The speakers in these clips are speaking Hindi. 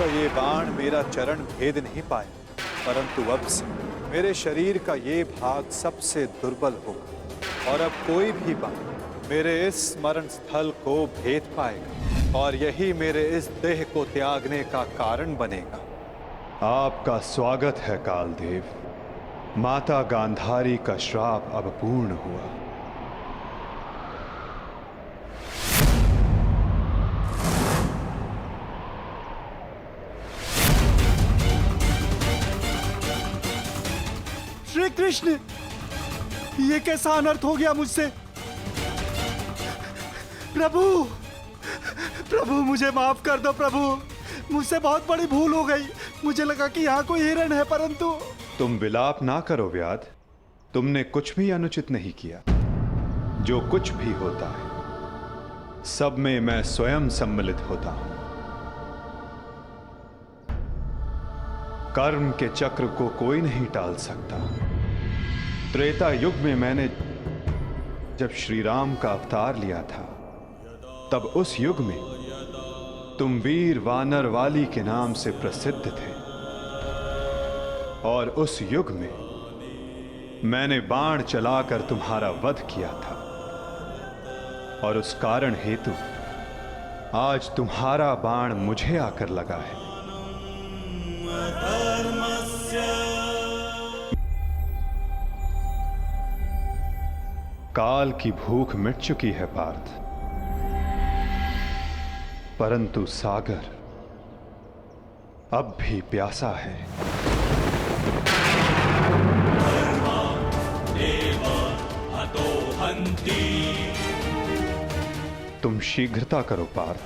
का ये बाण मेरा चरण भेद नहीं पाया, परंतु अब से मेरे शरीर का ये भाग सबसे दुर्बल होगा और अब कोई भी बाण मेरे इस स्मरण स्थल को भेद पाएगा और यही मेरे इस देह को त्यागने का कारण बनेगा। आपका स्वागत है कालदेव। माता गांधारी का श्राप अब पूर्ण हुआ। श्री कृष्ण, ये कैसा अनर्थ हो गया मुझसे? प्रभु, प्रभु मुझे माफ कर दो प्रभु, मुझसे बहुत बड़ी भूल हो गई। मुझे लगा कि यहाँ कोई हिरण है, परंतु। तुम विलाप ना करो व्याध, तुमने कुछ भी अनुचित नहीं किया। जो कुछ भी होता है सब में मैं स्वयं सम्मिलित होता हूं। कर्म के चक्र को कोई नहीं टाल सकता। त्रेता युग में मैंने जब श्री राम का अवतार लिया था, तब उस युग में तुम वीर वानर वाली के नाम से प्रसिद्ध थे और उस युग में मैंने बाण चलाकर तुम्हारा वध किया था और उस कारण हेतु आज तुम्हारा बाण मुझे आकर लगा है। काल की भूख मिट चुकी है पार्थ, परंतु सागर अब भी प्यासा है। तुम शीघ्रता करो पार्थ।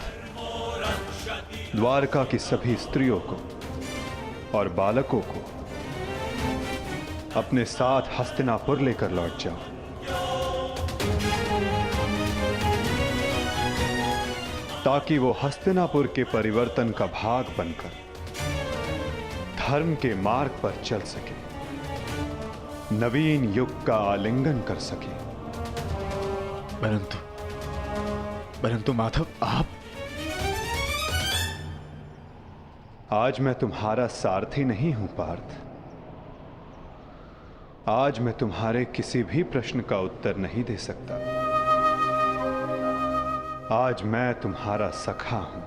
द्वारका की सभी स्त्रियों को और बालकों को अपने साथ हस्तिनापुर लेकर लौट जाओ। ताकि वो हस्तिनापुर के परिवर्तन का भाग बनकर धर्म के मार्ग पर चल सके, नवीन युग का आलिंगन कर सके। परंतु माधव, आप। आज मैं तुम्हारा सारथी नहीं हूं पार्थ। आज मैं तुम्हारे किसी भी प्रश्न का उत्तर नहीं दे सकता। आज मैं तुम्हारा सखा हूं,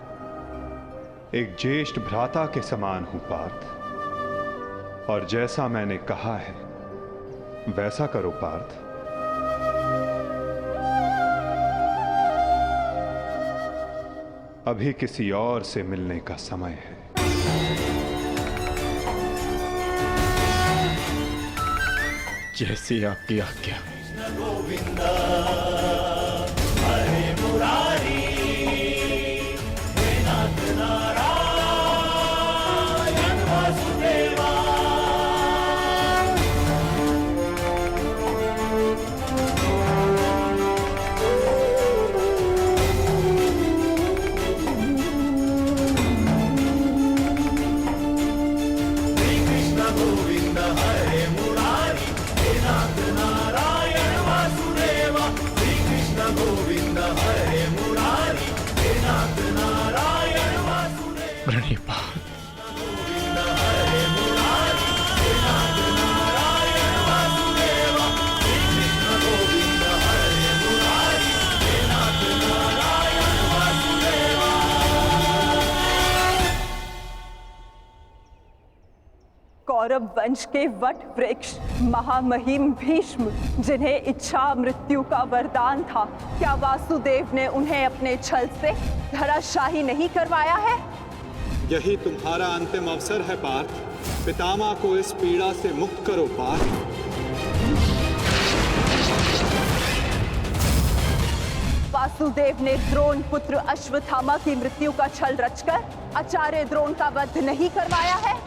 एक ज्येष्ठ भ्राता के समान हूं पार्थ। और जैसा मैंने कहा है वैसा करो पार्थ। अभी किसी और से मिलने का समय है। जैसी आपकी आज्ञा। कौरव वंश के वट वृक्ष महामहिम भीष्म, जिन्हें इच्छा मृत्यु का वरदान था, क्या वासुदेव ने उन्हें अपने छल से धराशाही नहीं करवाया है? यही तुम्हारा अंतिम अवसर है पार्थ। पितामह को इस पीड़ा से मुक्त करो पार्थ। वासुदेव ने द्रोण पुत्र अश्वत्थामा की मृत्यु का छल रचकर आचार्य द्रोण का वध नहीं करवाया है?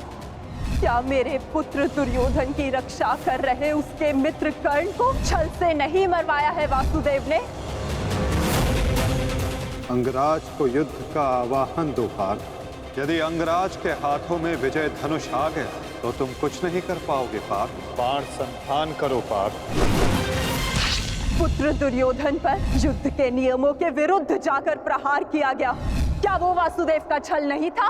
क्या मेरे पुत्र दुर्योधन की रक्षा कर रहे उसके मित्र कर्ण को छल से नहीं मरवाया है वासुदेव ने? अंगराज को युद्ध का आवाहन दो पार्थ। यदि अंगराज के हाथों में विजय धनुष आ गया तो तुम कुछ नहीं कर पाओगे पार्थ। बाण संधान करो पार्थ। पुत्र दुर्योधन पर युद्ध के नियमों के विरुद्ध जाकर प्रहार किया गया, क्या वो वासुदेव का छल नहीं था?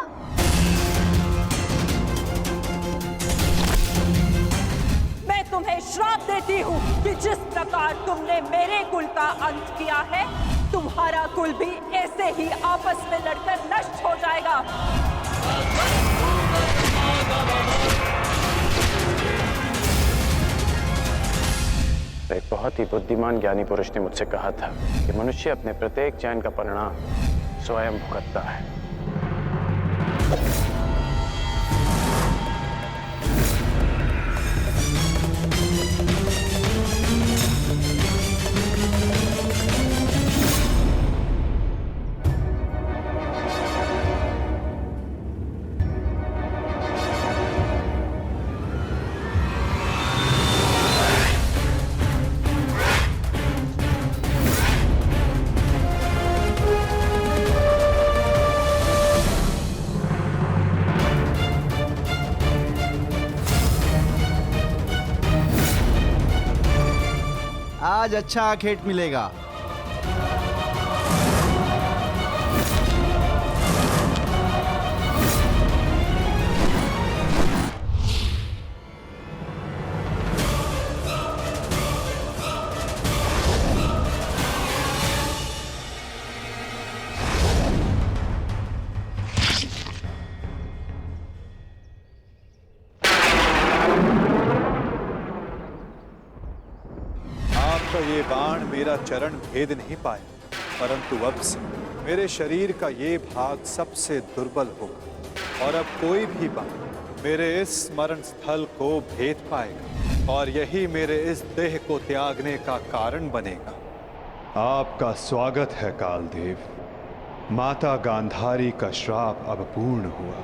तुम्हें श्राप देती हूँ कि जिस प्रकार तुमने मेरे कुल का अंत किया है, तुम्हारा कुल भी ऐसे ही आपस में लड़कर नष्ट हो जाएगा। एक बहुत ही बुद्धिमान ज्ञानी पुरुष ने मुझसे कहा था कि मनुष्य अपने प्रत्येक चयन का परिणाम स्वयं भुगतता है। आज अच्छा खेत मिलेगा। आपका ये बाण मेरा चरण भेद नहीं पाया, परंतु अब से मेरे शरीर का ये भाग सबसे दुर्बल होगा और अब कोई भी बाण मेरे इस स्मरण स्थल को भेद पाएगा और यही मेरे इस देह को त्यागने का कारण बनेगा। आपका स्वागत है कालदेव। माता गांधारी का श्राप अब पूर्ण हुआ।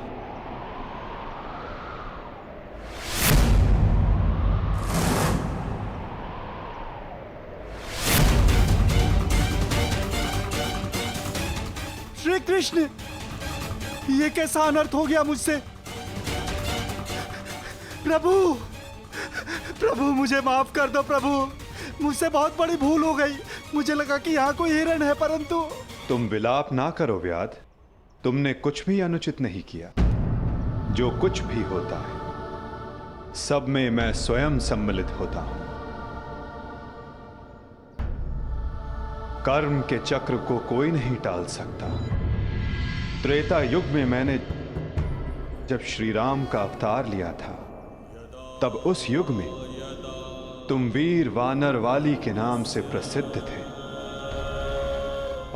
श्री कृष्ण, ये कैसा अनर्थ हो गया मुझसे? प्रभु, प्रभु मुझे माफ कर दो प्रभु, मुझसे बहुत बड़ी भूल हो गई। मुझे लगा कि यहाँ कोई हिरण है, परंतु। तुम विलाप ना करो व्याध। तुमने कुछ भी अनुचित नहीं किया। जो कुछ भी होता है सब में मैं स्वयं सम्मिलित होता हूं। कर्म के चक्र को कोई नहीं टाल सकता। त्रेता युग में मैंने जब श्री राम का अवतार लिया था, तब उस युग में तुम वीर वानर वाली के नाम से प्रसिद्ध थे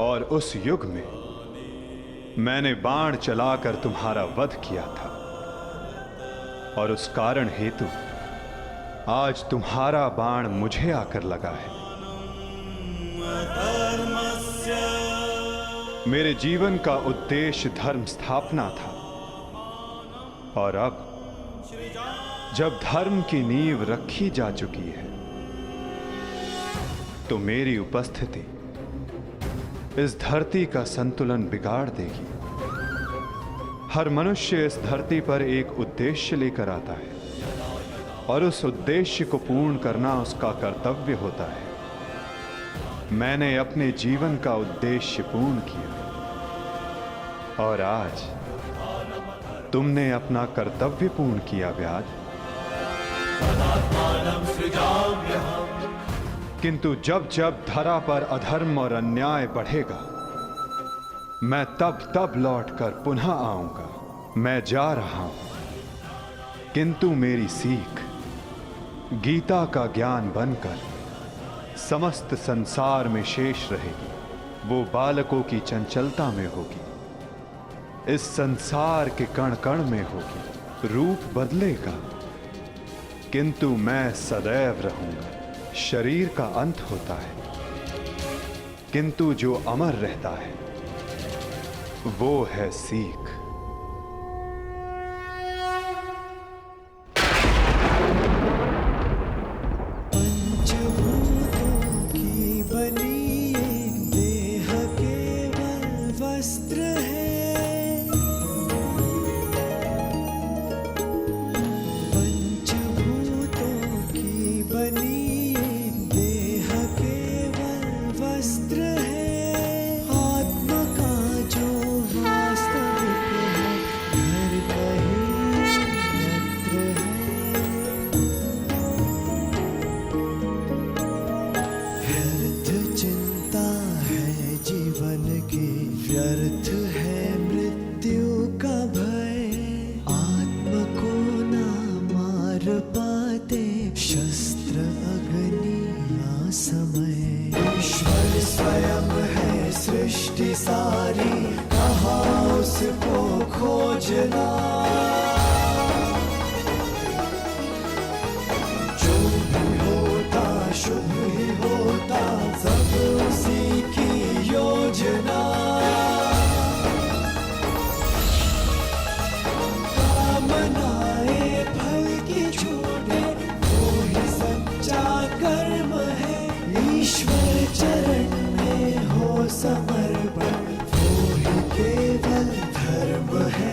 और उस युग में मैंने बाण चलाकर तुम्हारा वध किया था और उस कारण हेतु आज तुम्हारा बाण मुझे आकर लगा है। मेरे जीवन का उद्देश्य धर्म स्थापना था और अब जब धर्म की नींव रखी जा चुकी है तो मेरी उपस्थिति इस धरती का संतुलन बिगाड़ देगी। हर मनुष्य इस धरती पर एक उद्देश्य लेकर आता है और उस उद्देश्य को पूर्ण करना उसका कर्तव्य होता है। मैंने अपने जीवन का उद्देश्य पूर्ण किया और आज तुमने अपना कर्तव्य पूर्ण किया व्याध। किंतु जब जब धरा पर अधर्म और अन्याय बढ़ेगा, मैं तब तब लौटकर पुनः आऊंगा। मैं जा रहा हूं, किंतु मेरी सीख गीता का ज्ञान बनकर समस्त संसार में शेष रहेगी। वो बालकों की चंचलता में होगी, इस संसार के कण कण में होगी। रूप बदलेगा किंतु मैं सदैव रहूंगा। शरीर का अंत होता है किंतु जो अमर रहता है वो है सीख। गगनिया समय। ईश्वर स्वयं है सृष्टि सारी, कहाँ उसको खोजना। जो भी होता शुभ ही होता, सब उसी की योजना। कामनाएं फल की छूटे, वो ही सच्चा कर्म है। ईश्वर चरण में हो समर्पण, वो ही केवल धर्म है।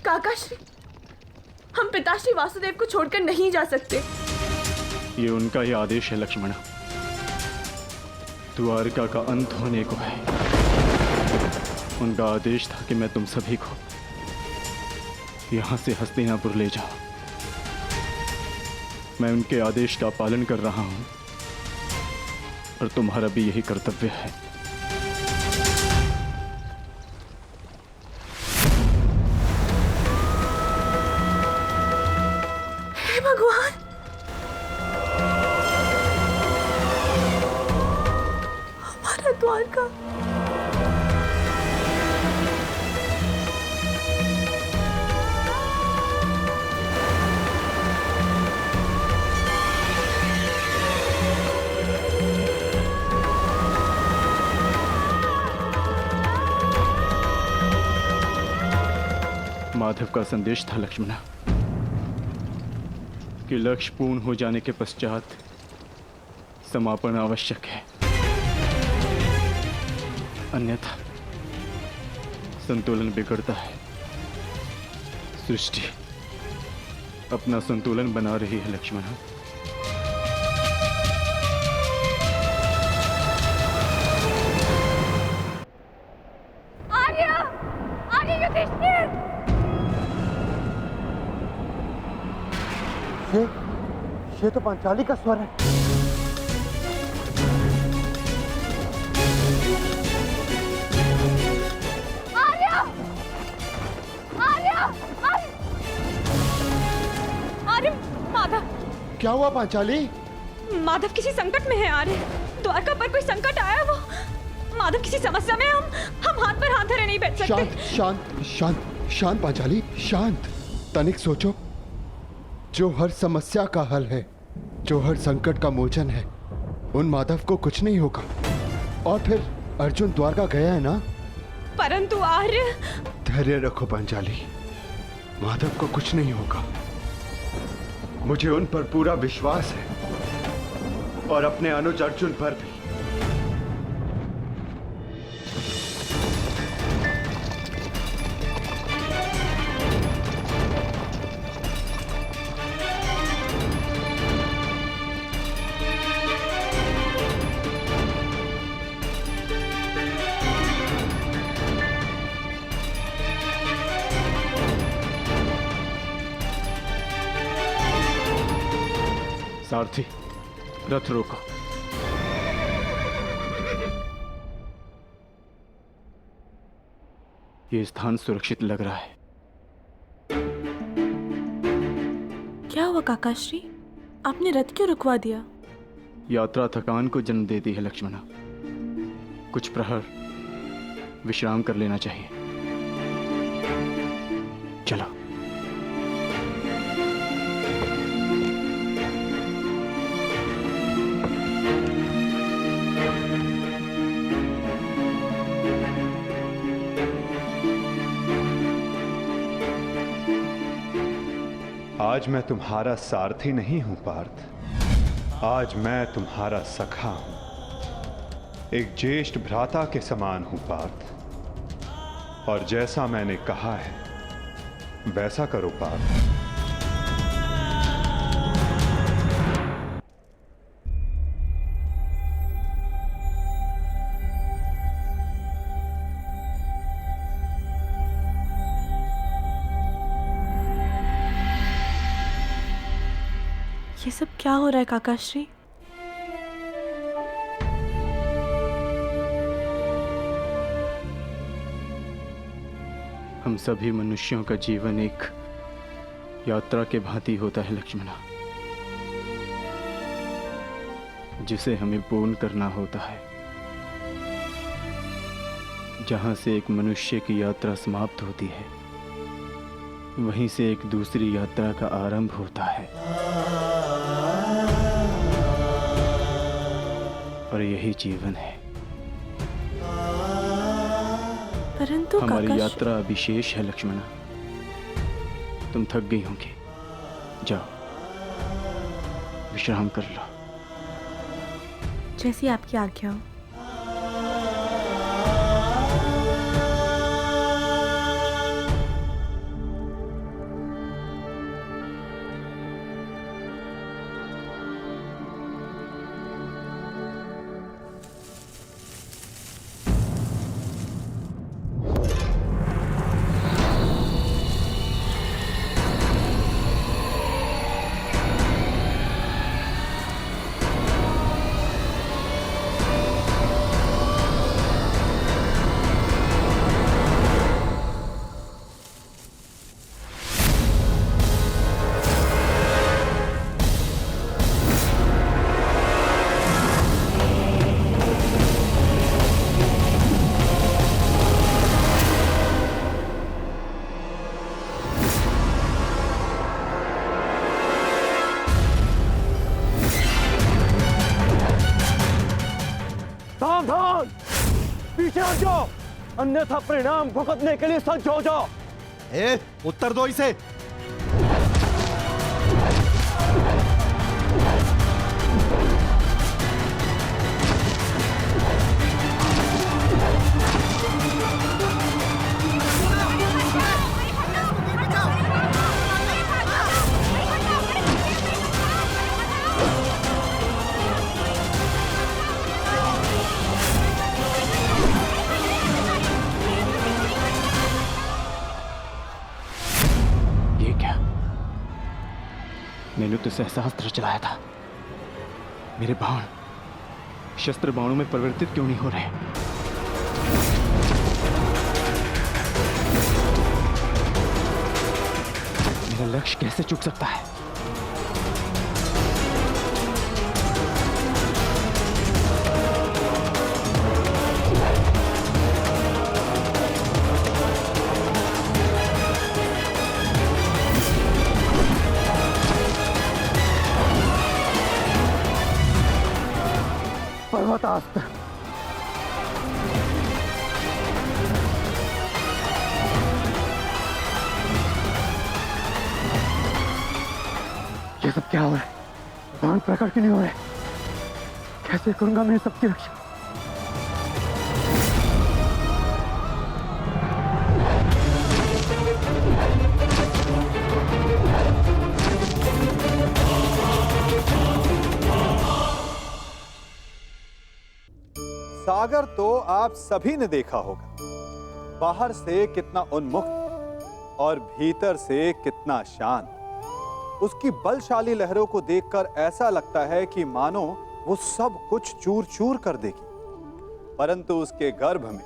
काकाश्री, हम पिताश्री वासुदेव को छोड़कर नहीं जा सकते। ये उनका ही आदेश है लक्ष्मणा। द्वारका का अंत होने को है। उनका आदेश था कि मैं तुम सभी को यहां से हस्तिनापुर ले जाऊं। मैं उनके आदेश का पालन कर रहा हूं और तुम्हारा भी यही कर्तव्य है। भगवान, हमारा द्वारका। माधव का संदेश था लक्ष्मणा कि लक्ष्य पूर्ण हो जाने के पश्चात समापन आवश्यक है, अन्यथा संतुलन बिगड़ता है। सृष्टि अपना संतुलन बना रही है लक्ष्मणा। आर्य, आर्य युधिष्ठिर। ये तो पांचाली का स्वर है। आर्य, आर्य, आर्य, माधव। क्या हुआ पांचाली? माधव किसी संकट में है आर्य। द्वारका पर कोई संकट आया, वो माधव किसी समस्या में। हम हाथ पर हाथ धरे नहीं बैठ सकते। शांत शांत शांत शांत पांचाली, शांत। तनिक सोचो, जो हर समस्या का हल है, जो हर संकट का मोचन है, उन माधव को कुछ नहीं होगा। और फिर अर्जुन द्वारका गया है ना। परंतु आर्य। धैर्य रखो पांचाली, माधव को कुछ नहीं होगा। मुझे उन पर पूरा विश्वास है और अपने अनुज अर्जुन पर भी। सारथी, रथ रोको। ये स्थान सुरक्षित लग रहा है। क्या हुआ काकाश्री? आपने रथ क्यों रुकवा दिया? यात्रा थकान को जन्म देती है लक्ष्मणा। कुछ प्रहर विश्राम कर लेना चाहिए। चलो। आज मैं तुम्हारा सारथी नहीं हूं पार्थ, आज मैं तुम्हारा सखा हूं। एक ज्येष्ठ भ्राता के समान हूं पार्थ, और जैसा मैंने कहा है वैसा करो पार्थ। ये सब क्या हो रहा है काकाश्री? हम सभी मनुष्यों का जीवन एक यात्रा के भांति होता है लक्ष्मणा, जिसे हमें पूर्ण करना होता है। जहां से एक मनुष्य की यात्रा समाप्त होती है, वहीं से एक दूसरी यात्रा का आरंभ होता है, और यही जीवन है। परंतु हमारी यात्रा अभी शेष है लक्ष्मणा। तुम थक गई होंगी, जाओ विश्राम कर लो। जैसी आपकी आज्ञा हो। सावधान, पीछे हट जाओ, अन्यथा परिणाम भुगतने के लिए सज्ज हो जाओ। उत्तर दो इसे। मैंने तो सहस्त्र चलाया था। मेरे बाण शस्त्र बाणों में परिवर्तित क्यों नहीं हो रहे? मेरा लक्ष्य कैसे चूक सकता है? पर्वतास्त्र, ये सब क्या हो रहा है? भगवान प्रकट क्यों नहीं हो रहे? कैसे करूंगा मैं सबकी रक्षा? सागर तो आप सभी ने देखा होगा, बाहर से कितना उन्मुक्त और भीतर से कितना शांत। उसकी बलशाली लहरों को देखकर ऐसा लगता है कि मानो वो सब कुछ चूर चूर कर देगी, परंतु उसके गर्भ में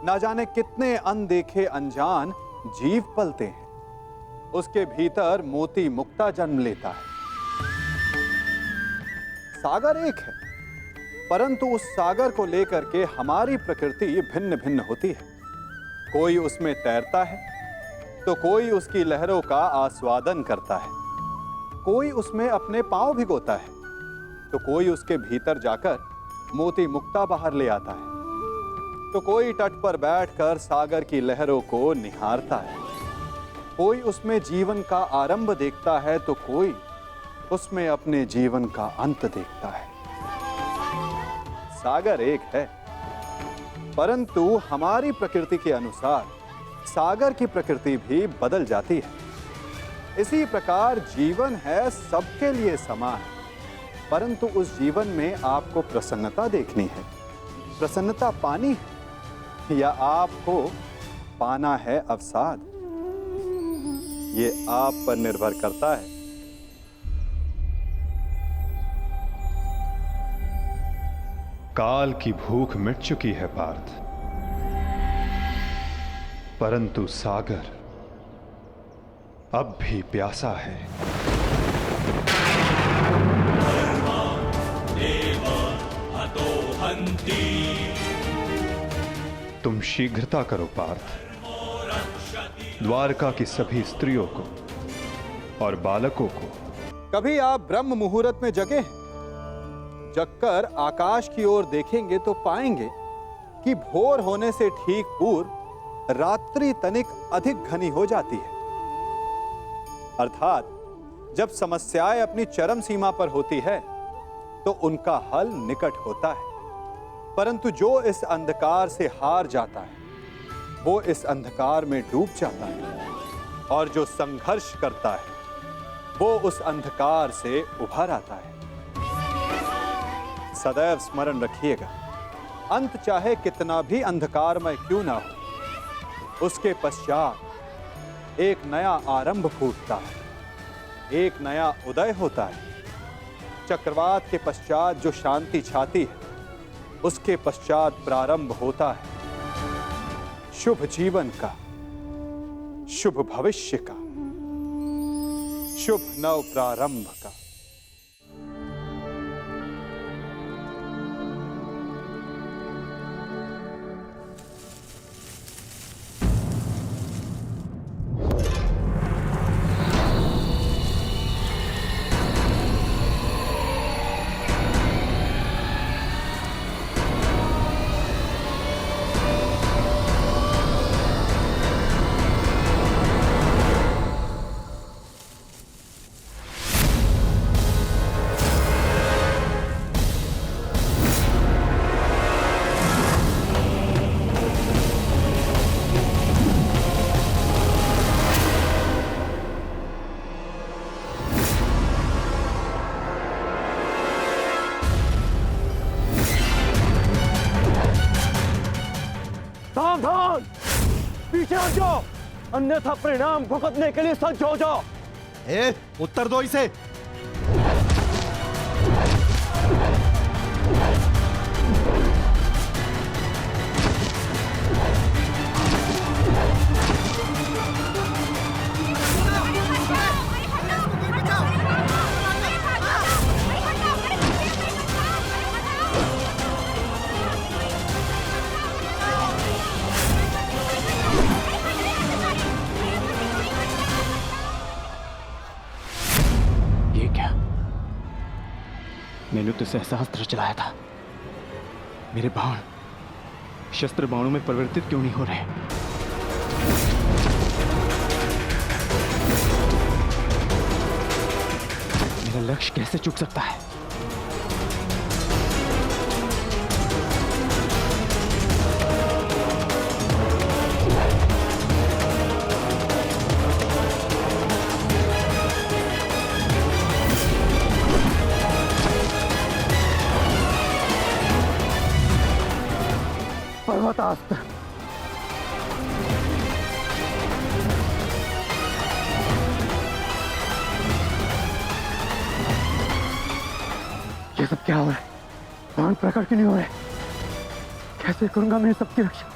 ना जाने कितने अनदेखे अनजान जीव पलते हैं। उसके भीतर मोती मुक्ता जन्म लेता है। सागर एक है, परंतु उस सागर को लेकर के हमारी प्रकृति भिन्न भिन्न होती है। कोई उसमें तैरता है तो कोई उसकी लहरों का आस्वादन करता है, कोई उसमें अपने पांव भिगोता है तो कोई उसके भीतर जाकर मोती मुक्ता बाहर ले आता है, तो कोई तट पर बैठकर सागर की लहरों को निहारता है, कोई उसमें जीवन का आरंभ देखता है तो कोई उसमें अपने जीवन का अंत देखता है। सागर एक है, परंतु हमारी प्रकृति के अनुसार सागर की प्रकृति भी बदल जाती है। इसी प्रकार जीवन है सबके लिए समान, परंतु उस जीवन में आपको प्रसन्नता देखनी है, प्रसन्नता पानी है, या आपको पाना है अवसाद, ये आप पर निर्भर करता है। काल की भूख मिट चुकी है पार्थ, परंतु सागर अब भी प्यासा है। तुम शीघ्रता करो पार्थ, द्वारका की सभी स्त्रियों को और बालकों को। कभी आप ब्रह्म मुहूर्त में जगे हैं? जगकर आकाश की ओर देखेंगे तो पाएंगे कि भोर होने से ठीक पूर्व रात्रि तनिक अधिक घनी हो जाती है। अर्थात जब समस्याएं अपनी चरम सीमा पर होती है तो उनका हल निकट होता है, परंतु जो इस अंधकार से हार जाता है वो इस अंधकार में डूब जाता है, और जो संघर्ष करता है वो उस अंधकार से उभर आता है। सदैव स्मरण रखिएगा, अंत चाहे कितना भी अंधकारमय क्यों ना हो, उसके पश्चात एक नया आरंभ फूटता है, एक नया उदय होता है। चक्रवात के पश्चात जो शांति छाती है, उसके पश्चात प्रारंभ होता है शुभ जीवन का, शुभ भविष्य का, शुभ नव प्रारंभ का। सावधान, पीछे हट जाओ, अन्यथा परिणाम भुगतने के लिए सज्ज हो जाओ। उत्तर दो इसे। मैंने तो सहस्त्र चलाया था, मेरे बाण शस्त्र बाणों में परिवर्तित क्यों नहीं हो रहे? मेरा लक्ष्य कैसे चूक सकता है? पर्वतास्त्र। ये सब क्या हो रहा है? बाण प्रकट क्यों नहीं हो रहे? कैसे करूंगा मैं सबकी रक्षा?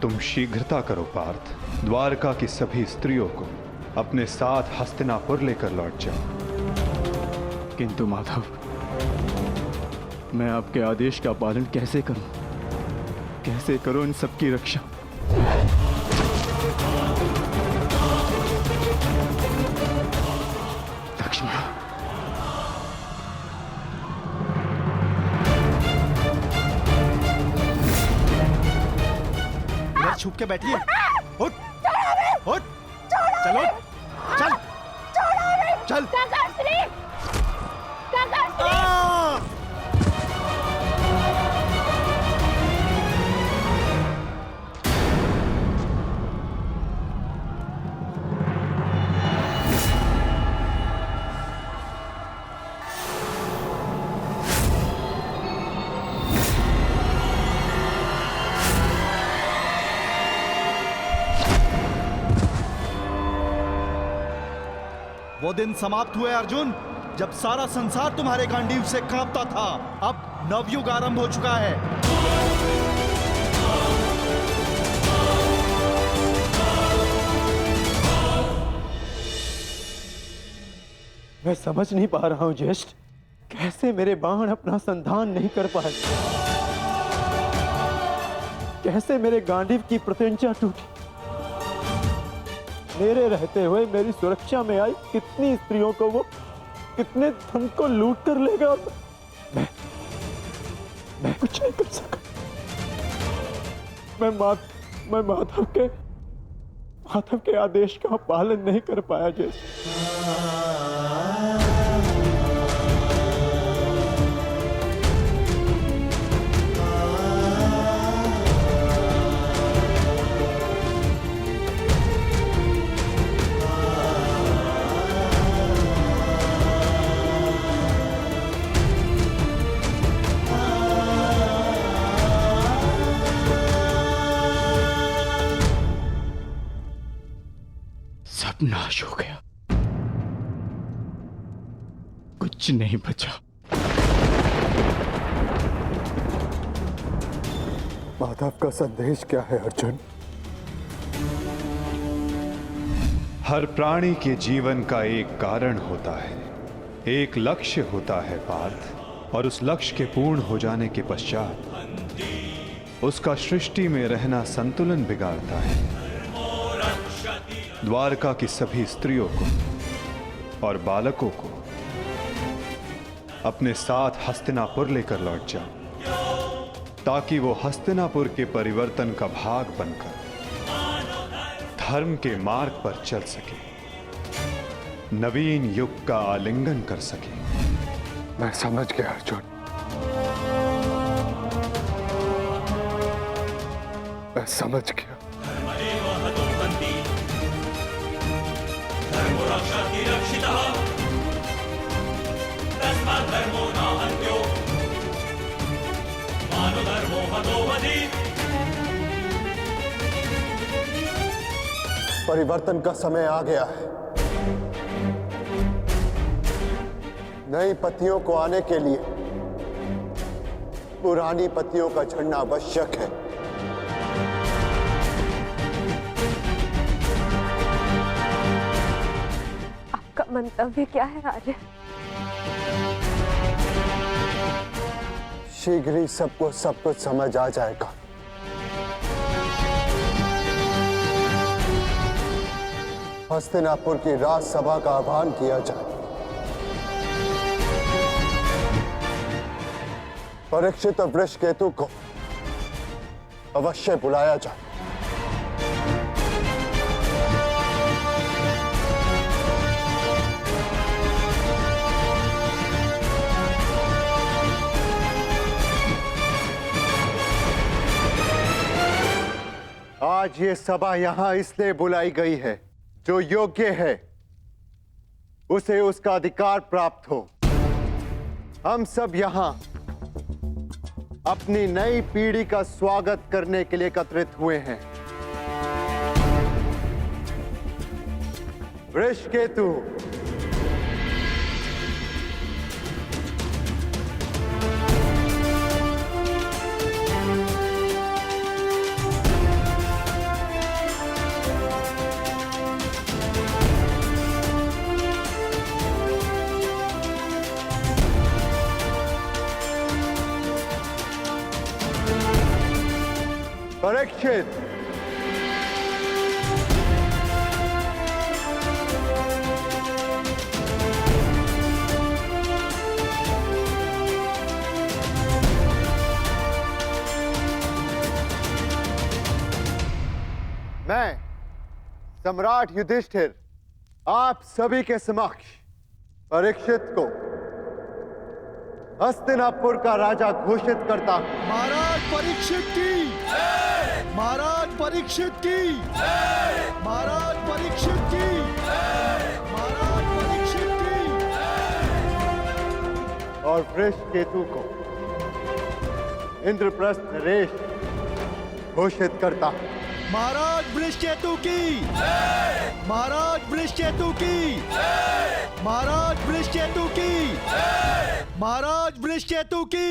तुम शीघ्रता करो पार्थ। द्वारका की सभी स्त्रियों को अपने साथ हस्तिनापुर लेकर लौट जाओ। किंतु माधव, मैं आपके आदेश का पालन कैसे करूं? कैसे करूं इन सबकी रक्षा? लक्ष्मण, इधर छुप के बैठिए। उठ, उठ, चलो, चल, चल। वो दिन समाप्त हुए अर्जुन, जब सारा संसार तुम्हारे गांडीव से कांपता था। अब नवयुग आरंभ हो चुका है। मैं समझ नहीं पा रहा हूं ज्येष्ठ, कैसे मेरे बाण अपना संधान नहीं कर पाए? कैसे मेरे गांडीव की प्रत्यंचा टूटी? मेरे रहते हुए मेरी सुरक्षा में आई कितनी स्त्रियों को वो कितने धन को लूट कर लेगा। मैं कुछ नहीं कर सका। मैं माधव के आदेश का पालन नहीं कर पाया जैसे। नाश हो गया, कुछ नहीं बचा। माधव का संदेश क्या है अर्जुन? हर प्राणी के जीवन का एक कारण होता है, एक लक्ष्य होता है पार्थ, और उस लक्ष्य के पूर्ण हो जाने के पश्चात उसका सृष्टि में रहना संतुलन बिगाड़ता है। द्वारका की सभी स्त्रियों को और बालकों को अपने साथ हस्तिनापुर लेकर लौट जाओ, ताकि वो हस्तिनापुर के परिवर्तन का भाग बनकर धर्म के मार्ग पर चल सके, नवीन युग का आलिंगन कर सके। मैं समझ गया अर्जुन, मैं समझ गया। परिवर्तन का समय आ गया है। नई पत्तियों को आने के लिए पुरानी पत्तियों का झड़ना आवश्यक है। आपका मंतव्य क्या है आर्य? शीघ्र ही सबको सब कुछ समझ आ जाएगा। हस्तिनापुर की राजसभा का आह्वान किया जाए। परीक्षित और वृषकेतु को अवश्य बुलाया जाए। आज ये सभा यहां इसलिए बुलाई गई है, जो योग्य है उसे उसका अधिकार प्राप्त हो। हम सब यहां अपनी नई पीढ़ी का स्वागत करने के लिए एकत्रित हुए हैं। वृषकेतु, परीक्षित, मैं सम्राट युधिष्ठिर आप सभी के समक्ष परीक्षित को हस्तिनापुर का राजा घोषित करता हूं। महाराज परीक्षित की, महाराज परीक्षित की, महाराज परीक्षित की, महाराज परीक्षित की। और वृषकेतु को इंद्रप्रस्थ नरेश घोषित करता हूं। महाराज वृषकेतु की, महाराज वृषकेतु की, महाराज वृषकेतु की, महाराज वृषकेतु की।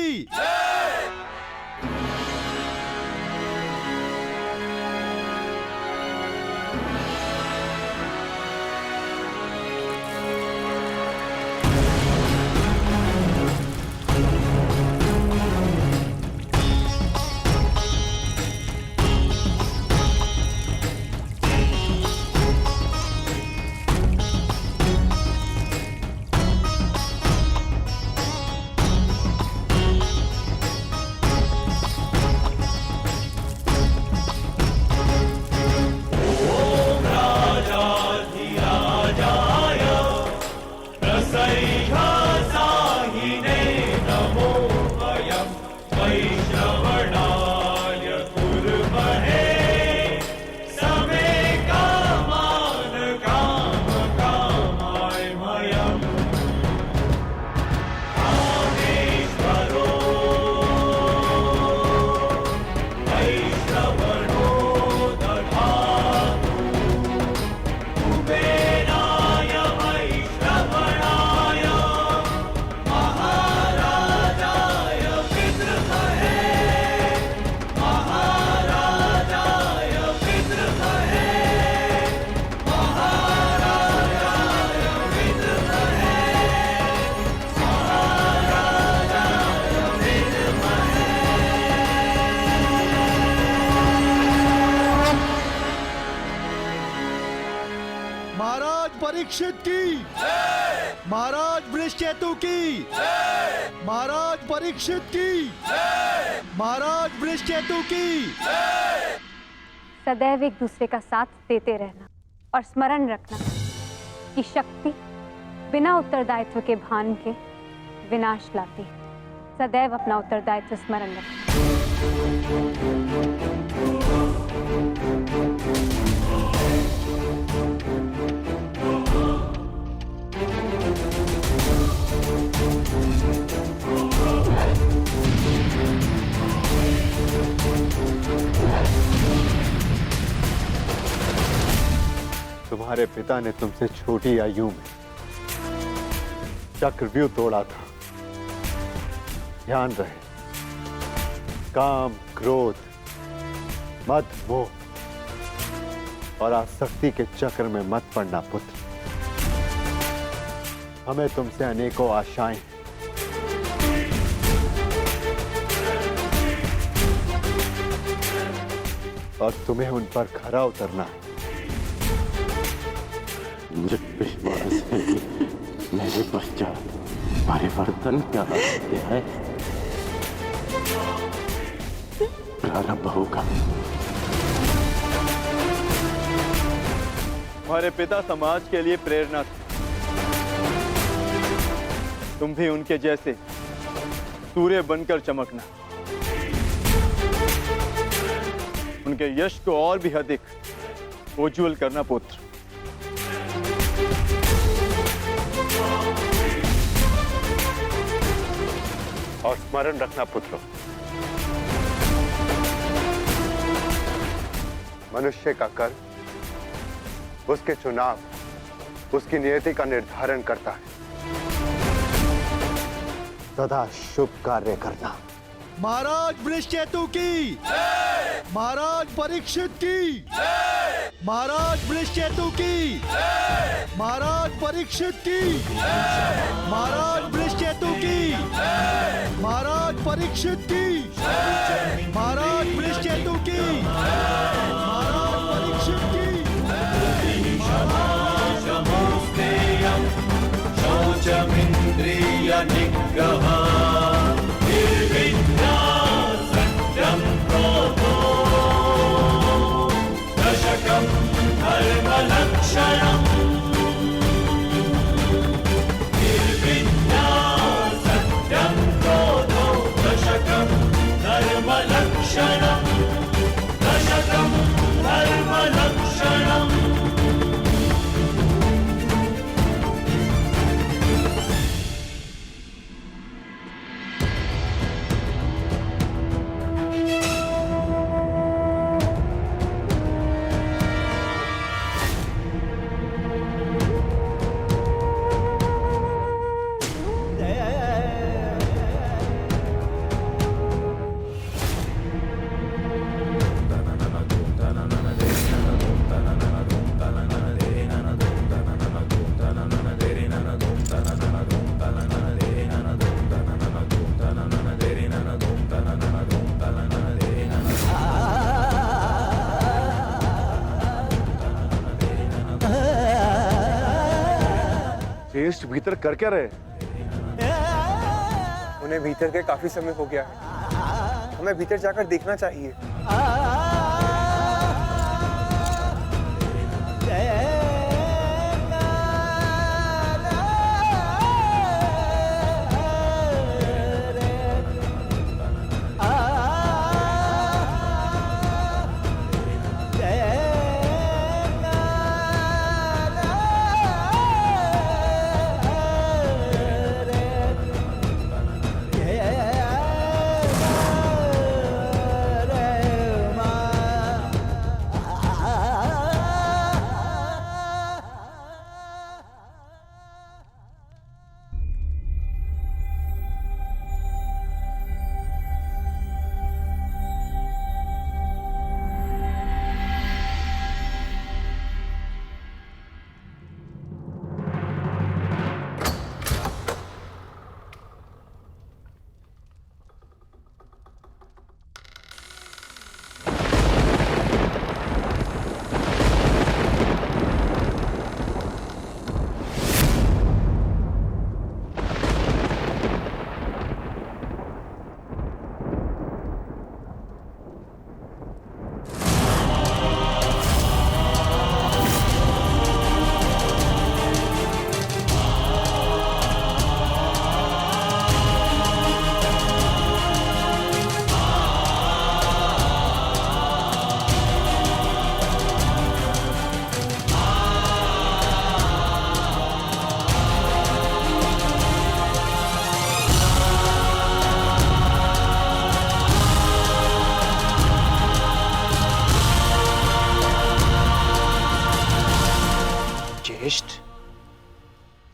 परीक्षित की, महाराज वृषकेतु की, महाराज परीक्षित की, महाराज वृषकेतु की। सदैव एक दूसरे का साथ देते रहना और स्मरण रखना कि शक्ति बिना उत्तरदायित्व के भान के विनाश लाती है। सदैव अपना उत्तरदायित्व स्मरण रखना। तुम्हारे पिता ने तुमसे छोटी आयु में चक्रव्यूह तोड़ा था। ध्यान रहे, काम, क्रोध, मद, मोह और आसक्ति के चक्र में मत पड़ना पुत्र। हमें तुमसे अनेकों आशाएं हैं। और तुम्हें उन पर खरा उतरना है। मुझे विश्वास है कि मेरे पश्चात परिवर्तन क्या रास्ते है। आरंभ होगा। हमारे पिता समाज के लिए प्रेरणा थे। तुम भी उनके जैसे सूर्य बनकर चमकना, उनके यश को और भी अधिक उज्ज्वल करना पुत्र। और स्मरण रखना पुत्र, मनुष्य का कर्म उसके चुनाव, उसकी नियति का निर्धारण करता है। सदा शुभ कार्य करना। महाराज वृषकेतु की, महाराज परीक्षित की, महाराज वृषकेतु की, महाराज परीक्षित की, महाराज वृषकेतु की, महाराज परीक्षित की, महाराज वृषकेतु की, महाराज परीक्षित की। शौचमिन्द्रिय निग्रह निर्विद्या सत्यं क्रोधो दशकं धर्मलक्षणम् निर्विद्या सत्यं क्रोधो दशकं धर्मलक्षणम् दशकं धर्मलक्षणम्। ज्येष्ठ भीतर कर क्या रहे? उन्हें भीतर के काफी समय हो गया है, हमें भीतर जाकर देखना चाहिए।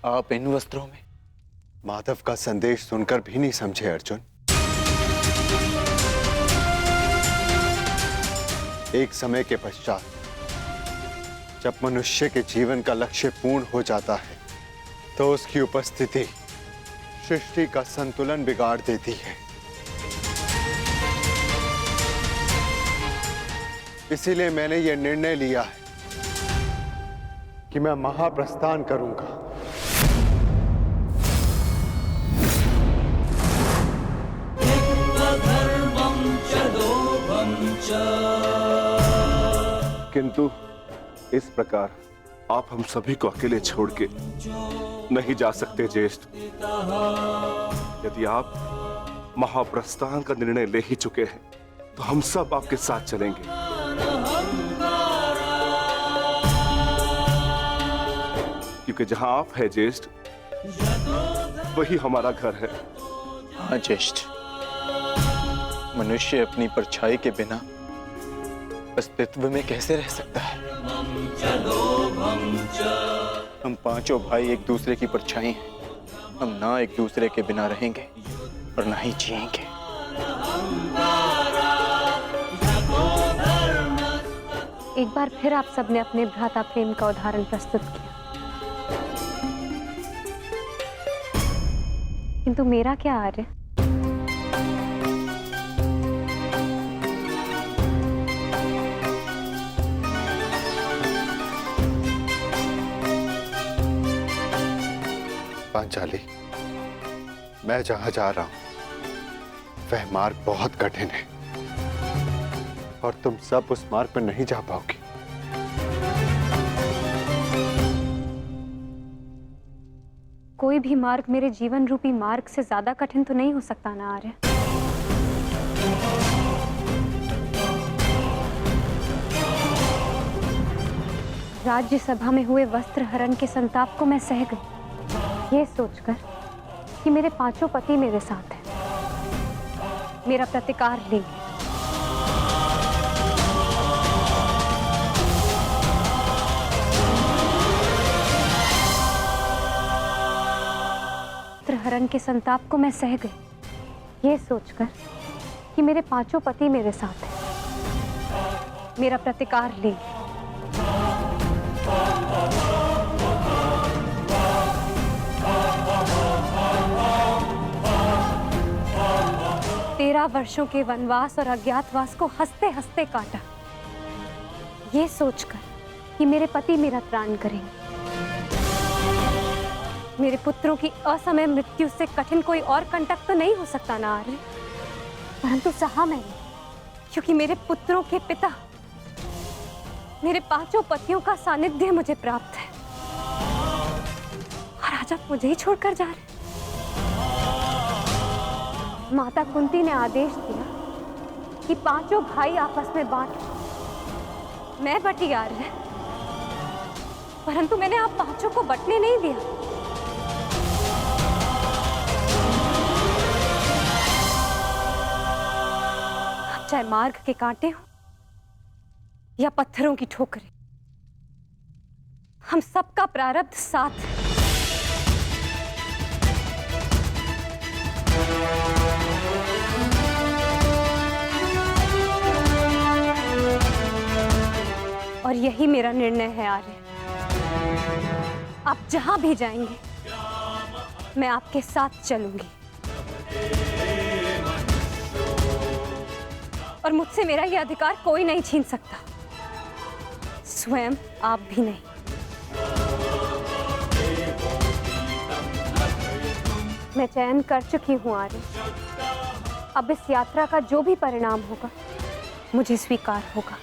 आप इन वस्त्रों में? माधव का संदेश सुनकर भी नहीं समझे अर्जुन। एक समय के पश्चात जब मनुष्य के जीवन का लक्ष्य पूर्ण हो जाता है तो उसकी उपस्थिति सृष्टि का संतुलन बिगाड़ देती है। इसीलिए मैंने यह निर्णय लिया है कि मैं महाप्रस्थान करूंगा। धर्मं च लोभः किंतु इस प्रकार आप हम सभी को अकेले छोड़ के नहीं जा सकते ज्येष्ठ। यदि आप महाप्रस्थान का निर्णय ले ही चुके हैं तो हम सब आपके साथ चलेंगे। क्योंकि जहां आप हैं ज्येष्ठ, वही हमारा घर है। हाँ ज्येष्ठ, मनुष्य अपनी परछाई के बिना अस्तित्व में कैसे रह सकता है? हम पांचों भाई एक दूसरे की परछाई हैं। हम ना एक दूसरे के बिना रहेंगे और ना ही जिएंगे। एक बार फिर आप सबने अपने भ्राता प्रेम का उदाहरण प्रस्तुत किया, किंतु मेरा क्या आर्य? पांचाली, मैं जहां जा रहा हूं वह मार्ग बहुत कठिन है और तुम सब उस मार्ग पर नहीं जा पाओगी। कोई भी मार्ग मेरे जीवन रूपी मार्ग से ज्यादा कठिन तो नहीं हो सकता ना आर्य। राज्यसभा में हुए वस्त्र हरण के संताप को मैं सह गई, ये सोचकर कि मेरे पांचों पति मेरे साथ हैं, मेरा प्रतिकार लेंगे। वस्त्र हरण के संताप को मैं सह गई, ये सोचकर कि मेरे पांचों पति मेरे साथ हैं, मेरा प्रतिकार लेंगे। तेरह वर्षों के वनवास और अज्ञातवास को हंसते हंसते काटा, ये सोचकर कि मेरे पति मेरा त्राण करेंगे। मेरे पुत्रों की असमय मृत्यु से कठिन कोई और कंटक तो नहीं हो सकता ना आर्य, परंतु सहा मैंने, क्योंकि मेरे पुत्रों के पिता, मेरे पांचों पतियों का सानिध्य मुझे प्राप्त है और आज आप मुझे ही छोड़कर जा रहे। माता कुंती ने आदेश दिया कि पांचों भाई आपस में बांट लो। मैं बटी आर्य, परंतु मैंने आप पांचों को बटने नहीं दिया। अब चाहे मार्ग के कांटे हो या पत्थरों की ठोकरें, हम सबका प्रारब्ध साथ है। और यही मेरा निर्णय है आर्य। आप जहां भी जाएंगे मैं आपके साथ चलूंगी और मुझसे मेरा यह अधिकार कोई नहीं छीन सकता, स्वयं आप भी नहीं। मैं चयन कर चुकी हूं आर्य, अब इस यात्रा का जो भी परिणाम होगा मुझे स्वीकार होगा।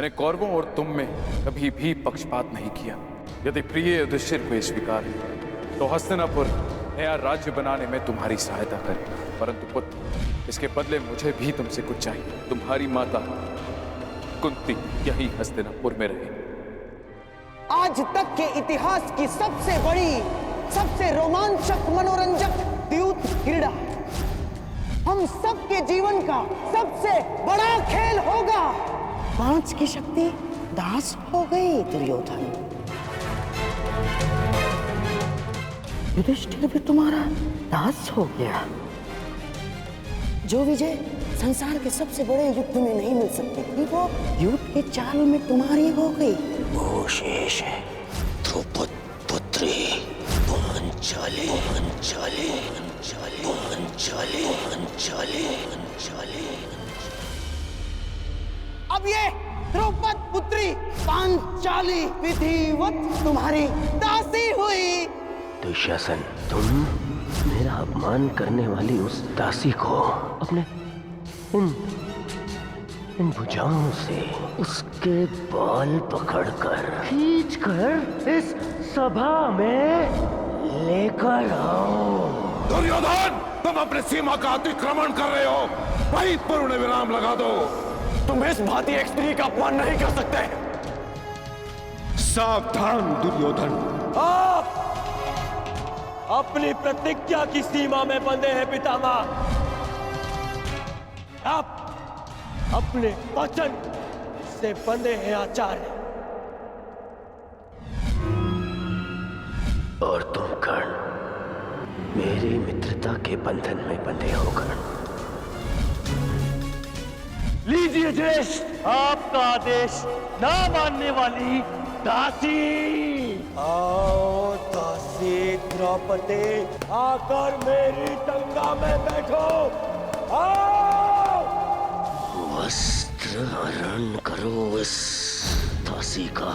मैंने कौरवों और तुम में कभी भी पक्षपात नहीं किया। यदि प्रिय युधिष्ठिर को स्वीकार है तो हस्तिनापुर नया राज्य बनाने में तुम्हारी सहायता करें, परंतु पुत्र इसके बदले मुझे भी तुमसे कुछ चाहिए। तुम्हारी माता कुंती यही हस्तिनापुर में रहे। आज तक के इतिहास की सबसे बड़ी, सबसे रोमांचक, मनोरंजक द्यूत क्रीड़ा हम सबके जीवन का सबसे बड़ा खेल होगा। 5 की शक्ति दास हो गई दुर्योधन। युधिष्ठिर भी तुम्हारा दास हो गया। जो विजय संसार के सबसे बड़े युद्ध में नहीं मिल सकती थी, वो युद्ध के चाल में तुम्हारी हो गई। वो शेष है द्रौपद पुत्री पांचाली। पांचाली पांचाली पांचाली पांचाली पांचाली। अब ये द्रौपद पुत्री पांचाली विधिवत तुम्हारी दासी हुई। दुशासन, तुम मेरा अपमान करने वाली उस दासी को अपने इन भुजाओं से उसके बाल पकड़कर खींचकर इस सभा में लेकर आओ। दुर्योधन, तुम अपनी सीमा का अतिक्रमण कर रहे हो। वहीं पर उन्हें विराम लगा दो। तुम इस भांति एक स्त्री का अपमान नहीं कर सकते। सावधान दुर्योधन, आप अपनी प्रतिज्ञा की सीमा में बंधे हैं पितामह। आप अपने वचन से बंधे हैं आचार्य। और तुम कर्ण, मेरी मित्रता के बंधन में बंधे हो कर्ण। लीजिए ज्येष्ठ, आपका आदेश ना मानने वाली दासी। आओ दासी द्रौपदी, आकर मेरी टंगा में बैठो। आओ। वस्त्र हरण करो इस दासी का।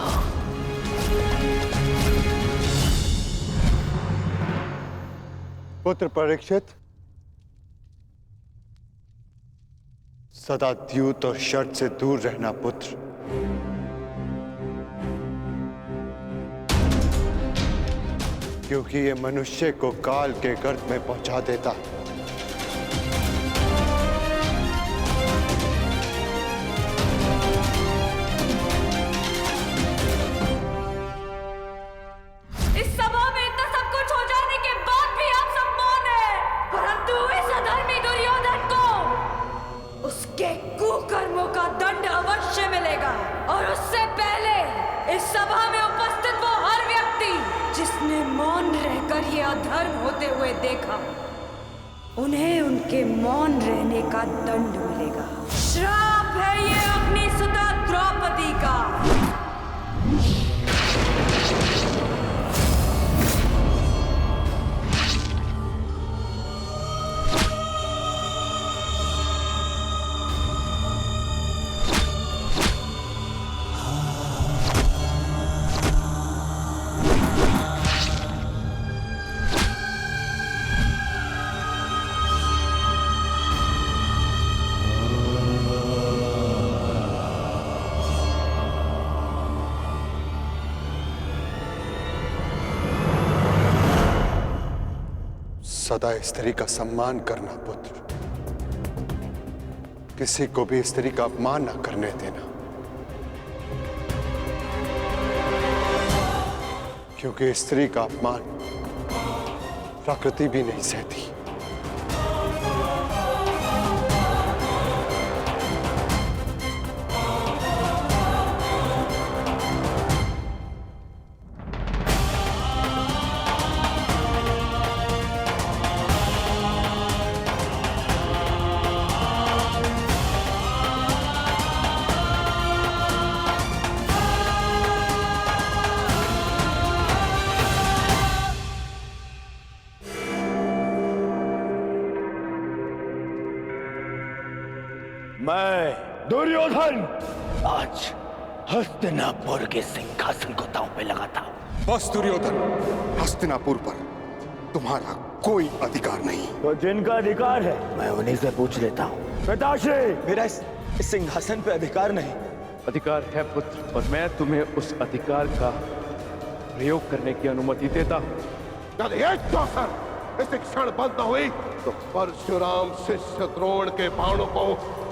पुत्र परीक्षित, सदा द्यूत और शर्त से दूर रहना पुत्र। क्योंकि ये मनुष्य को काल के गर्त में पहुंचा देता है। इस सभा में इतना सब कुछ हो जाने के बाद भी आप सब मौन हैं, परंतु इस अधर्मी दुर्योधन को उसके कुकर्मों का दंड अवश्य मिलेगा। और उससे पहले इस सभा में उपस्थित वो हर व्यक्ति जिसने मौन रहकर ये अधर्म होते हुए देखा, उन्हें उनके मौन रहने का दंड मिलेगा। श्राप है ये अग्निसुता द्रौपदी का। सदा स्त्री का सम्मान करना पुत्र। किसी को भी स्त्री का अपमान न करने देना, क्योंकि स्त्री का अपमान प्रकृति भी नहीं सहती। मैं दुर्योधन आज हस्तिनापुर के सिंहासन को दांव पे लगाता हूं। बस दुर्योधन, हस्तिनापुर पर तुम्हारा कोई अधिकार नहीं। तो जिनका अधिकार है मैं उन्हीं से पूछ लेता हूँ। पिताश्री, मेरा इस सिंहासन पे अधिकार नहीं। अधिकार है पुत्र, और मैं तुम्हें उस अधिकार का प्रयोग करने की अनुमति देता हूं। यदि एक अवसर इस क्षण बंद न हुई तो परशुराम शिष्य द्रोण के बाणों को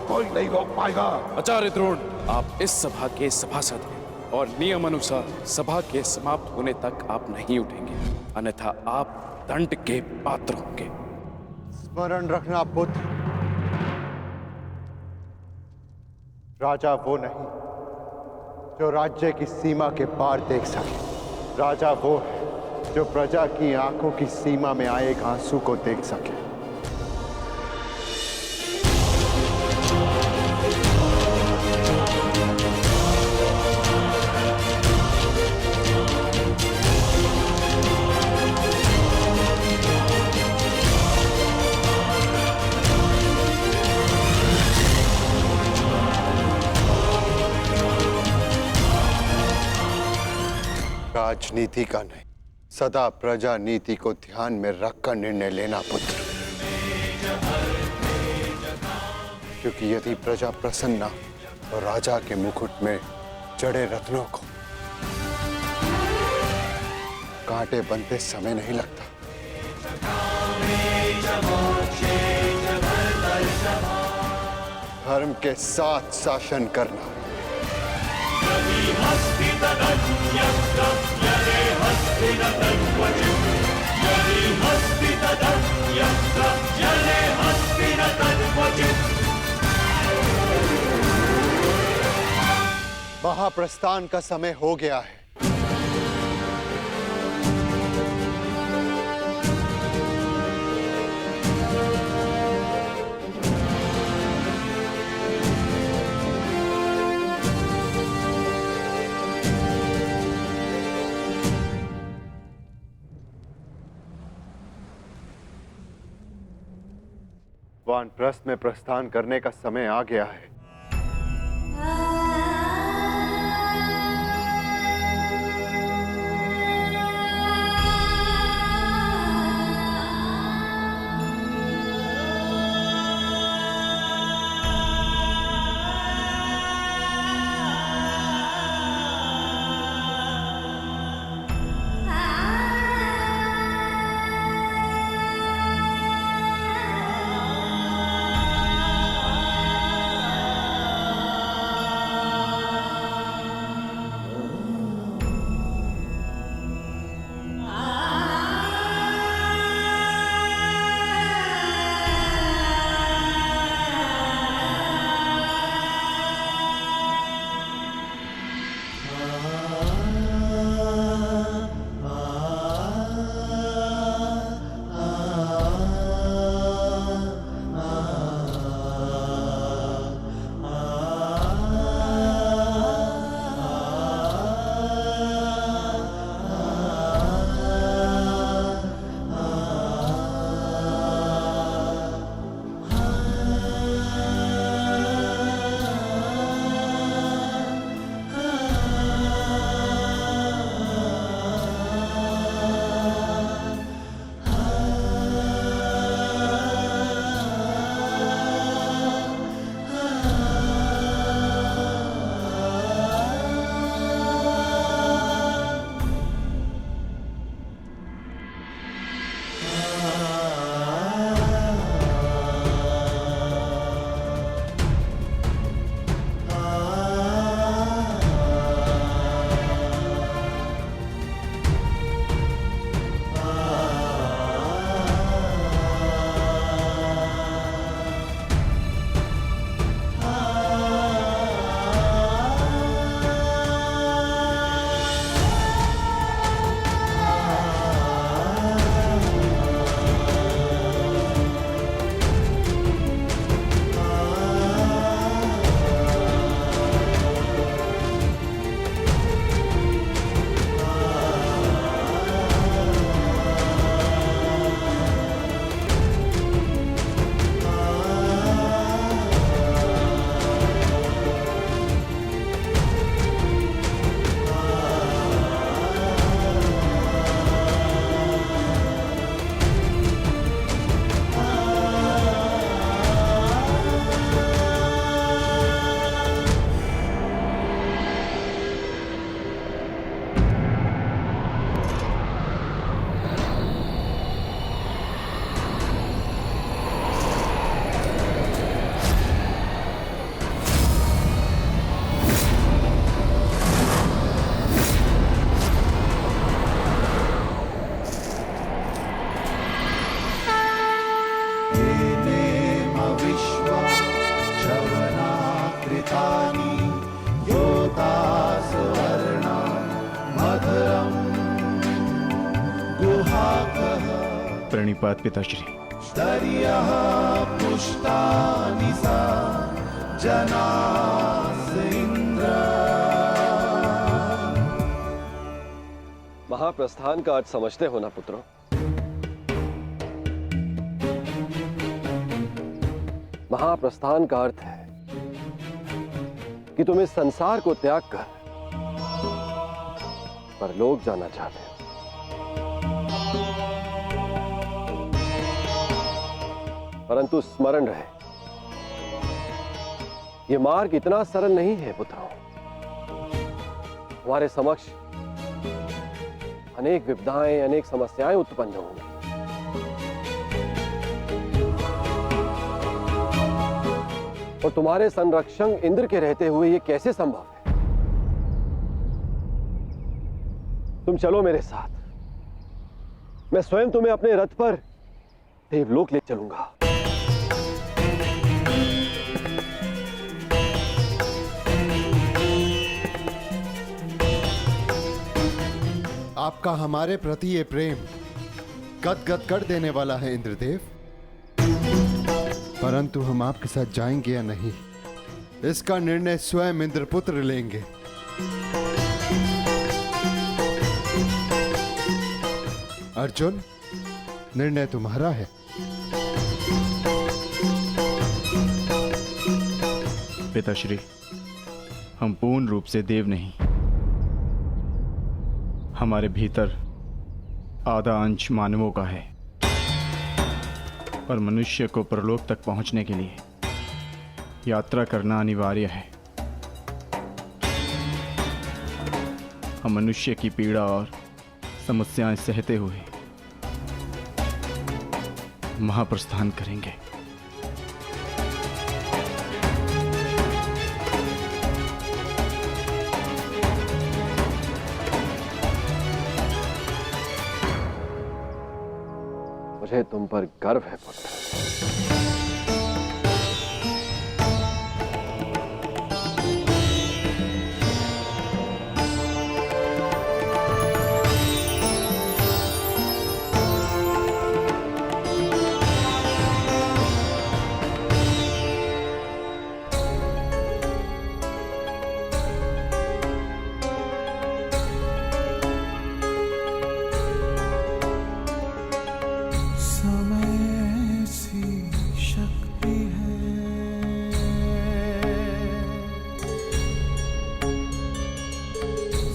कोई नहीं रोक पाएगा। आचार्य द्रोण, आप इस सभा के सभासद हैं और नियम अनुसार सभा के समाप्त होने तक आप नहीं उठेंगे, अन्यथा आप दंड के पात्र होंगे। स्मरण रखना पुत्र, राजा वो नहीं जो राज्य की सीमा के पार देख सके। राजा वो है जो प्रजा की आंखों की सीमा में आए एक आंसू को देख सके। राजनीति का नहीं, सदा प्रजा नीति को ध्यान में रखकर निर्णय लेना पुत्र, क्योंकि यदि प्रजा प्रसन्न तो राजा के मुकुट में जड़े रत्नों को कांटे बनते समय नहीं लगता। धर्म के साथ शासन करना। महाप्रस्थान का समय हो गया है। वानप्रस्थ में प्रस्थान करने का समय आ गया है। प्रणिपात पिताश्री। दर्यः पुष्टानि सा जनास इंद्र। महाप्रस्थान का अर्थ समझते हो ना पुत्रों? महाप्रस्थान का अर्थ है कि तुम इस संसार को त्याग कर परलोक जाना चाहते हो। परंतु स्मरण रहे, यह मार्ग इतना सरल नहीं है पुत्रों। हमारे समक्ष अनेक विपदाएं, अनेक समस्याएं उत्पन्न होंगी। और तुम्हारे संरक्षक इंद्र के रहते हुए यह कैसे संभव है? तुम चलो मेरे साथ, मैं स्वयं तुम्हें अपने रथ पर देवलोक ले चलूंगा। आपका हमारे प्रति ये प्रेम गदगद कर देने वाला है इंद्रदेव। परंतु हम आपके साथ जाएंगे या नहीं, इसका निर्णय स्वयं इंद्रपुत्र लेंगे। अर्जुन, निर्णय तुम्हारा है। पिताश्री, हम पूर्ण रूप से देव नहीं, हमारे भीतर आधा अंश मानवों का है। पर मनुष्य को परलोक तक पहुंचने के लिए यात्रा करना अनिवार्य है। हम मनुष्य की पीड़ा और समस्याएं सहते हुए महाप्रस्थान करेंगे। मुझे तुम पर गर्व है पुत्र।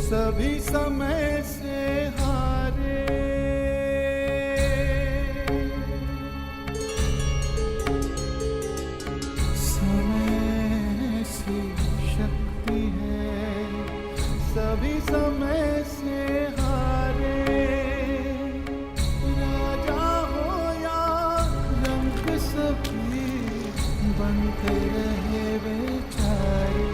सभी समय से हारे, समय से शक्ति है, सभी समय से हारे। राजा हो या रंग सभी बनते रहे बेचारे।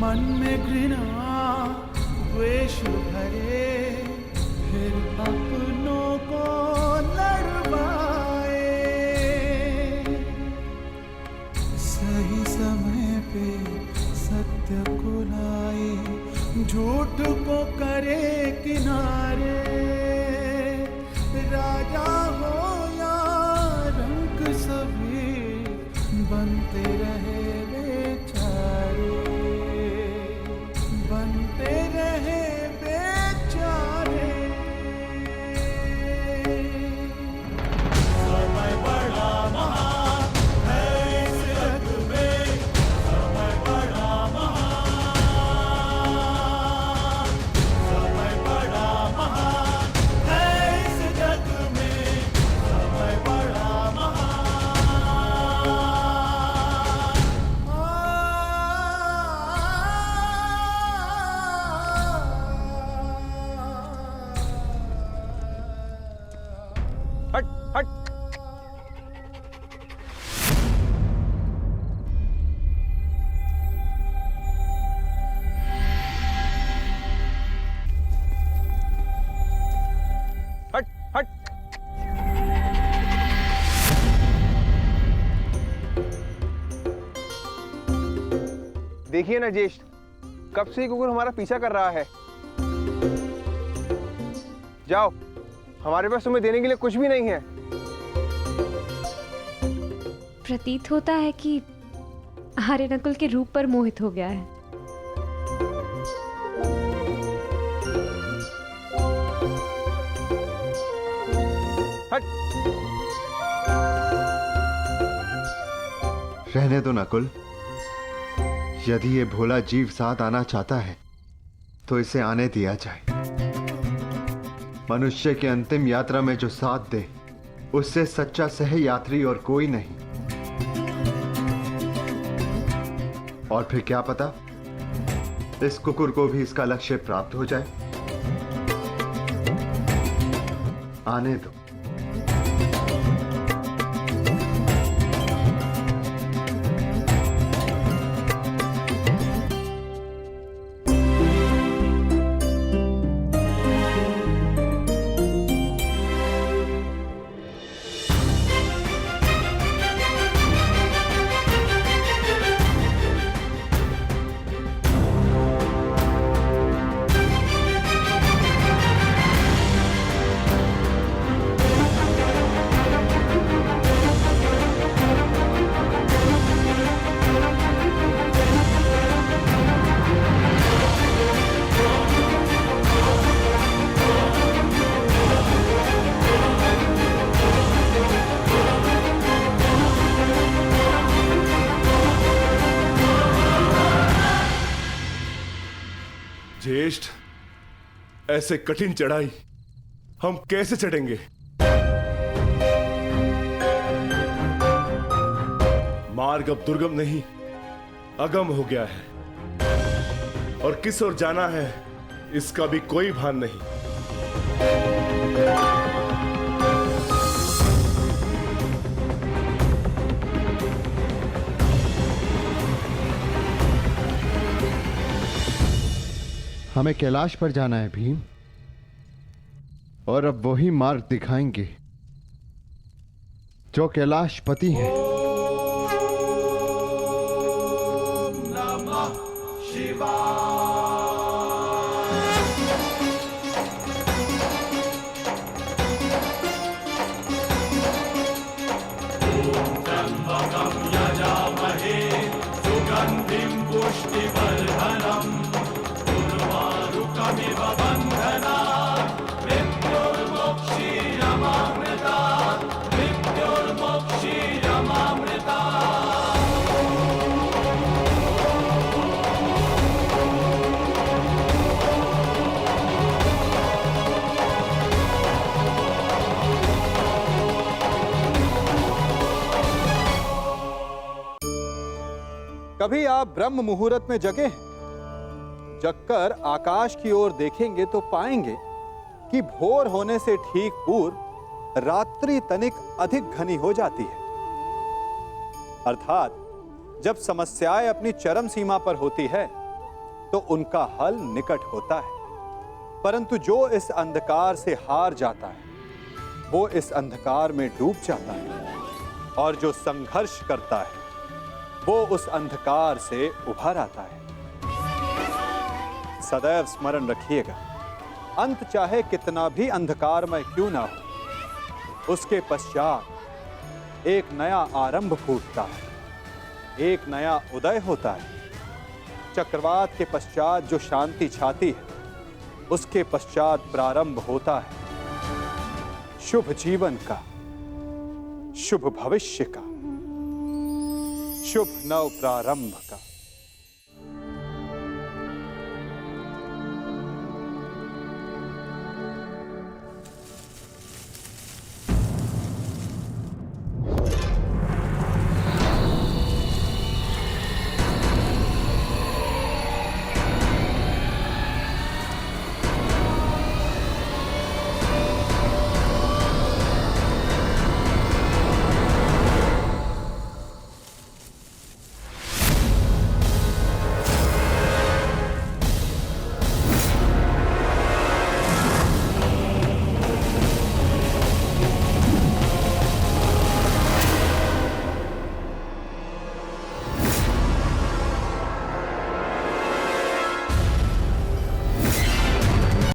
मन में घृणा द्वेष भरे, फिर अपनों को लड़वाए। सही समय पे सत्य को लाए, झूठ को करे किनारे। राजा हो या रंक सभी बनते रहे बेचारे, बनते रहे बेचारे। समय बड़ा महान है इस जग में, समय बड़ा महान, समय बड़ा महान है इस जग में, समय बड़ा महान। देखिए ना ज्येष्ठ, कब से ये कुकुर हमारा पीछा कर रहा है। जाओ, हमारे पास तुम्हें देने के लिए कुछ भी नहीं है। प्रतीत होता है कि आर्य नकुल के रूप पर मोहित हो गया है। रहने दो नकुल, यदि ये भोला जीव साथ आना चाहता है तो इसे आने दिया जाए। मनुष्य की अंतिम यात्रा में जो साथ दे, उससे सच्चा सह यात्री और कोई नहीं। और फिर क्या पता, इस कुकुर को भी इसका लक्ष्य प्राप्त हो जाए। आने दो। ज्येष्ठ, ऐसे कठिन चढ़ाई हम कैसे चढ़ेंगे? मार्ग अब दुर्गम नहीं, अगम हो गया है और किस ओर जाना है इसका भी कोई भान नहीं। हमें कैलाश पर जाना है भीम, और अब वही मार्ग दिखाएंगे जो कैलाशपति हैं। सुगंधिं पुष्टिवर्धनम् उर्वारुकमिव बन्धनात् मृत्युर्मुक्षीयमामृतात् कभी आप ब्रह्म मुहूर्त में जगे हैं? जगकर आकाश की ओर देखेंगे तो पाएंगे कि भोर होने से ठीक पूर्व रात्रि तनिक अधिक घनी हो जाती है। अर्थात जब समस्याएं अपनी चरम सीमा पर होती है तो उनका हल निकट होता है, परंतु जो इस अंधकार से हार जाता है वो इस अंधकार में डूब जाता है, और जो संघर्ष करता है वो उस अंधकार से उभर आता है। सदैव स्मरण रखिएगा, अंत चाहे कितना भी अंधकारमय क्यों ना हो, उसके पश्चात एक नया आरंभ फूटता है, एक नया उदय होता है। चक्रवात के पश्चात जो शांति छाती है, उसके पश्चात प्रारंभ होता है शुभ जीवन का, शुभ भविष्य का, शुभ नव प्रारंभ का।